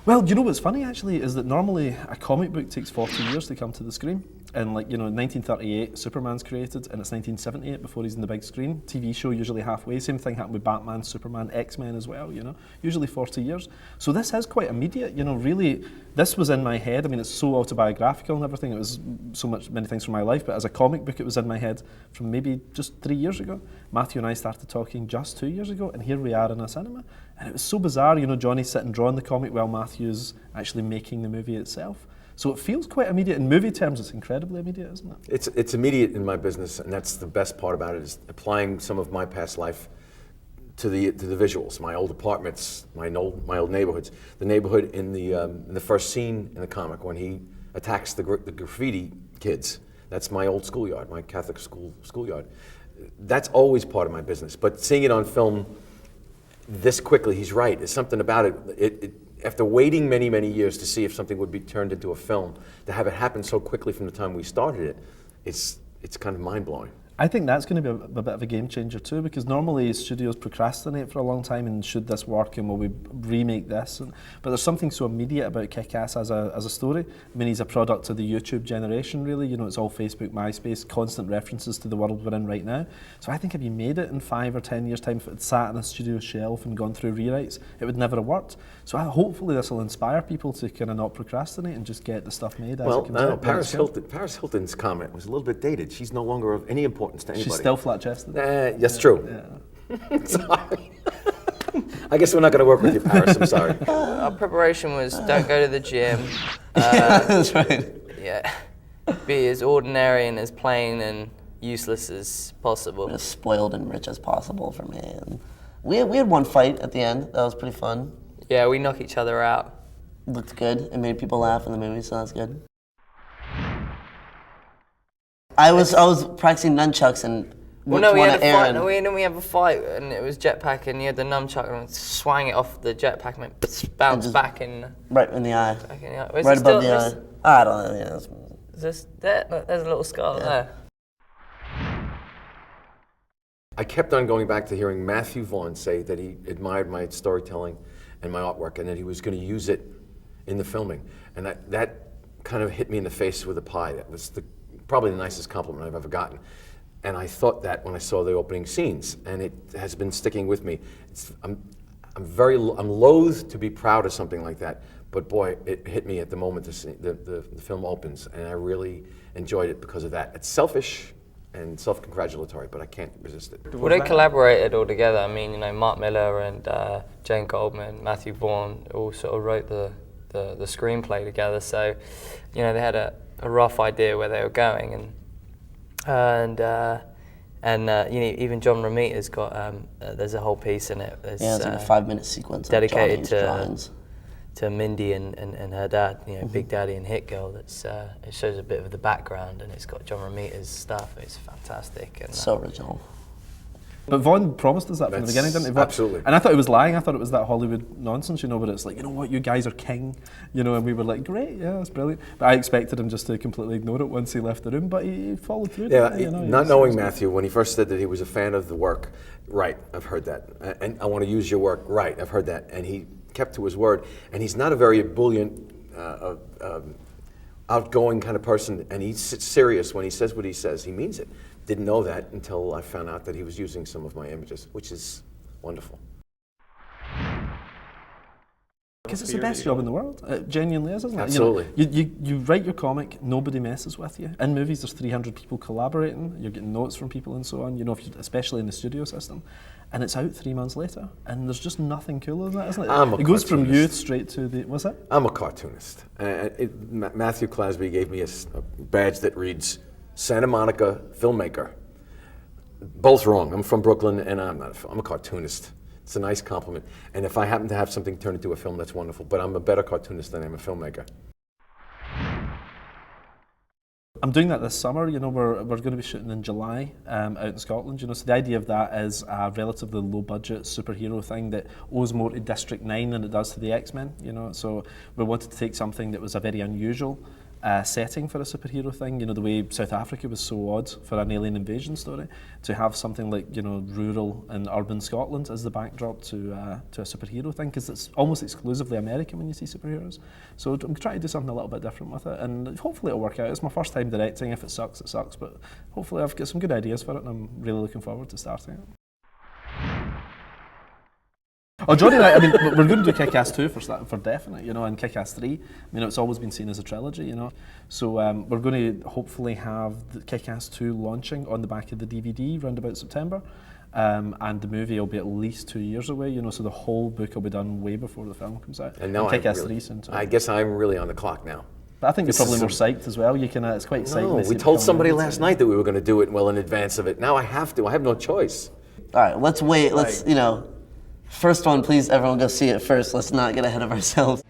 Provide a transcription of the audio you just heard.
Well, do you know what's funny actually is that normally a comic book takes 40 years to come to the screen. And like, you know, in 1938, Superman's created, and it's 1978 before he's in the big screen. TV show usually halfway. Same thing happened with Batman, Superman, X-Men as well, you know, usually 40 years. So this is quite immediate, you know, really, this was in my head. I mean, it's so autobiographical and everything. It was many things from my life, but as a comic book, it was in my head from maybe just 3 years ago. Matthew and I started talking just 2 years ago, and here we are in a cinema. And it was so bizarre, you know, Johnny's sitting drawing the comic while Matthew's actually making the movie itself. So it feels quite immediate. In movie terms, it's incredibly immediate, isn't it? It's immediate in my business, and that's the best part about it, is applying some of my past life to the visuals. My old apartments, my old neighborhoods. The neighborhood in the first scene in the comic when he attacks the graffiti kids. That's my old schoolyard, my Catholic schoolyard. That's always part of my business. But seeing it on film this quickly, he's right. There's something about it. After waiting many, many years to see if something would be turned into a film, to have it happen so quickly from the time we started it, it's kind of mind-blowing. I think that's going to be a bit of a game changer too, because normally studios procrastinate for a long time and should this work and will we remake this? But there's something so immediate about Kick-Ass as a story. I mean, he's a product of the YouTube generation, really. You know, it's all Facebook, MySpace, constant references to the world we're in right now. So I think if you made it in 5 or 10 years' time, if it sat on a studio shelf and gone through rewrites, it would never have worked. So hopefully this will inspire people to kind of not procrastinate and just get the stuff made as it comes out. Paris Hilton's comment was a little bit dated. She's no longer of any importance to anybody. She's still flat-chested. That's true. Yeah. Sorry. I guess we're not going to work with you, Paris. I'm sorry. Our preparation was don't go to the gym. That's right. Yeah. Be as ordinary and as plain and useless as possible. As spoiled and rich as possible for me. And we had one fight at the end. That was pretty fun. Yeah, we knock each other out. Looked good. It made people laugh in the movie, so that's good. I was practicing nunchucks and we had a fight. No, we have a fight, and it was jetpack, and you had the nunchuck and swang it off the jetpack, and it bounced back in. Right in the eye. Back in the eye. Right above the eye. I don't know. Yeah, is this there? Look, there's a little scar there. I kept on going back to hearing Matthew Vaughn say that he admired my storytelling and my artwork, and that he was going to use it in the filming, and that kind of hit me in the face with a pie. That was probably the nicest compliment I've ever gotten. And I thought that when I saw the opening scenes, and it has been sticking with me. I'm loath to be proud of something like that, but boy, it hit me at the moment the film opens, and I really enjoyed it because of that. It's selfish and self-congratulatory, but I can't resist it. Well, they collaborated all together. I mean, you know, Mark Millar and Jane Goldman, Matthew Vaughn all sort of wrote the screenplay together. So, you know, they had a rough idea where they were going, and you know, even John Romita's got there's a whole piece in it. There's like a 5-minute sequence dedicated of to Mindy and her dad, you know, Big Daddy and Hit Girl. It shows a bit of the background, and it's got John Romita's stuff. It's fantastic. And so original. But Vaughn promised us that from the beginning, didn't he? Absolutely. And I thought he was lying. I thought it was that Hollywood nonsense, you know, where it's like, you know what, you guys are king, you know, and we were like, great, yeah, that's brilliant. But I expected him just to completely ignore it once he left the room, but he followed through. Yeah, you know, not knowing Matthew, when he first said that he was a fan of the work, right, I've heard that. And I want to use your work, right, I've heard that. And he kept to his word. And he's not a very ebullient, outgoing kind of person, and he's serious when he says what he says. He means it. Didn't know that until I found out that he was using some of my images, which is wonderful. Because it's the best job in the world. It genuinely is, isn't it? Absolutely. You know, you write your comic, nobody messes with you. In movies, there's 300 people collaborating. You're getting notes from people and so on. You know, especially in the studio system, and it's out 3 months later, and there's just nothing cooler than that, isn't it? It goes from youth straight to the. What's that? I'm a cartoonist. Matthew Clasby gave me a badge that reads Santa Monica filmmaker. Both wrong. I'm from Brooklyn, and I'm a cartoonist. It's a nice compliment. And if I happen to have something turned into a film, that's wonderful. But I'm a better cartoonist than I'm a filmmaker. I'm doing that this summer. You know, we're going to be shooting in July out in Scotland. You know, so the idea of that is a relatively low-budget superhero thing that owes more to District 9 than it does to the X-Men. You know, so we wanted to take something that was a very unusual setting for a superhero thing. You know, the way South Africa was so odd for an alien invasion story, to have something like, you know, rural and urban Scotland as the backdrop to a superhero thing, because it's almost exclusively American when you see superheroes. So I'm trying to do something a little bit different with it, and hopefully it'll work out. It's my first time directing. If it sucks, it sucks, but hopefully I've got some good ideas for it, and I'm really looking forward to starting it. Oh, Johnny and I mean, we're going to do Kick-Ass 2 for definite, you know, and Kick-Ass 3. I mean, it's always been seen as a trilogy, you know. So we're going to hopefully have the Kick-Ass 2 launching on the back of the DVD round about September. And the movie will be at least 2 years away, you know, so the whole book will be done way before the film comes out. And now Kick-Ass 3 soon too. I guess I'm really on the clock now. But I think you're probably more psyched as well. You can, it's quite exciting. No, we told somebody last night that we were going to do it well in advance of it. Now I have to. I have no choice. All right, let's wait. Let's, you know, first one, please, everyone go see it first. Let's not get ahead of ourselves.